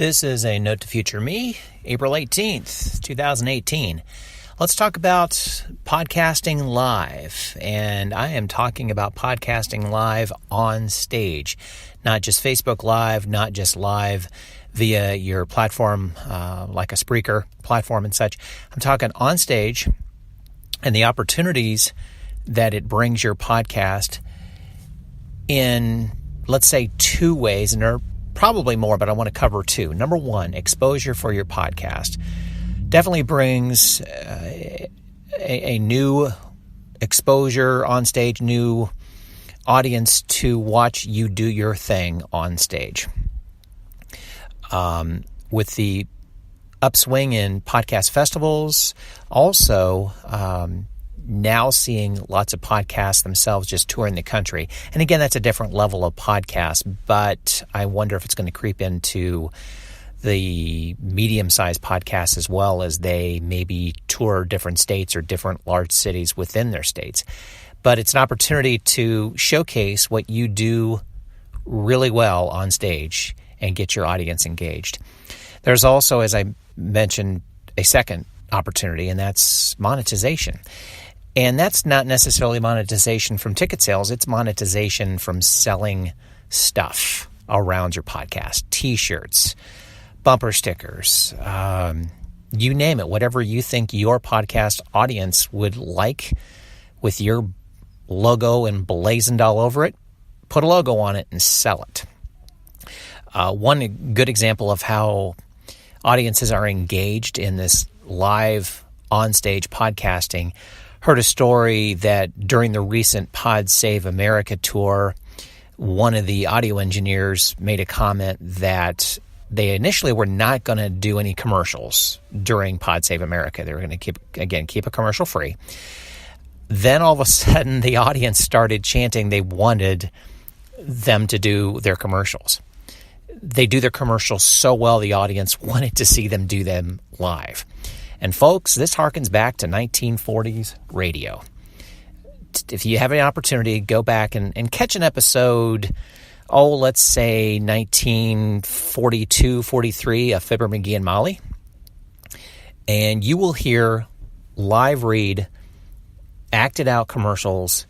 This is a Note to Future Me, April 18th, 2018. Let's talk about podcasting live. And I am talking about podcasting live on stage, not just Facebook Live, not just live via your platform like a Spreaker platform and such. I'm talking on stage and the opportunities that it brings your podcast in, let's say, two ways, and there are probably more, but I want to cover two. Number one, exposure for your podcast. Definitely brings a new exposure on stage, new audience to watch you do your thing on stage. With the upswing in podcast festivals, also now seeing lots of podcasts themselves just touring the country. And again, that's a different level of podcast, but I wonder if it's going to creep into the medium-sized podcasts as well, as they maybe tour different states or different large cities within their states. But it's an opportunity to showcase what you do really well on stage and get your audience engaged. There's also, as I mentioned, a second opportunity, and that's monetization. And that's not necessarily monetization from ticket sales. It's monetization from selling stuff around your podcast. T-shirts, bumper stickers, you name it. Whatever you think your podcast audience would like with your logo emblazoned all over it, put a logo on it and sell it. One good example of how audiences are engaged in this live on-stage podcasting, heard a story that during the recent Pod Save America tour, one of the audio engineers made a comment that they initially were not going to do any commercials during Pod Save America. They were going to keep a commercial free. Then all of a sudden, the audience started chanting they wanted them to do their commercials. They do their commercials so well, the audience wanted to see them do them live. And folks, this harkens back to 1940s radio. If you have an opportunity, go back and catch an episode, let's say 1942, 43 of Fibber, McGee and Molly, and you will hear live read, acted out commercials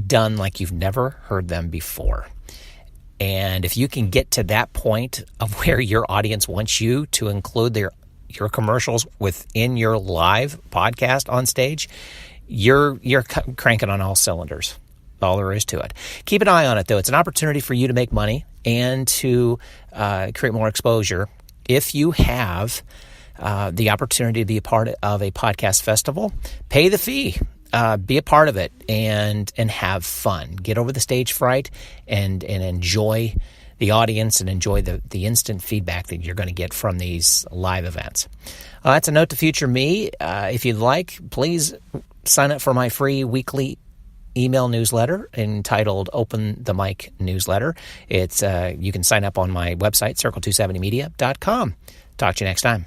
done like you've never heard them before. And if you can get to that point of where your audience wants you to include your commercials within your live podcast on stage, you're cranking on all cylinders. All there is to it. Keep an eye on it, though. It's an opportunity for you to make money and to create more exposure. If you have the opportunity to be a part of a podcast festival, pay the fee. Be a part of it and have fun. Get over the stage fright and enjoy the audience and enjoy the instant feedback that you're going to get from these live events. That's a Note to Future Me. If you'd like, please sign up for my free weekly email newsletter entitled Open the Mic Newsletter. It's you can sign up on my website, circle270media.com. Talk to you next time.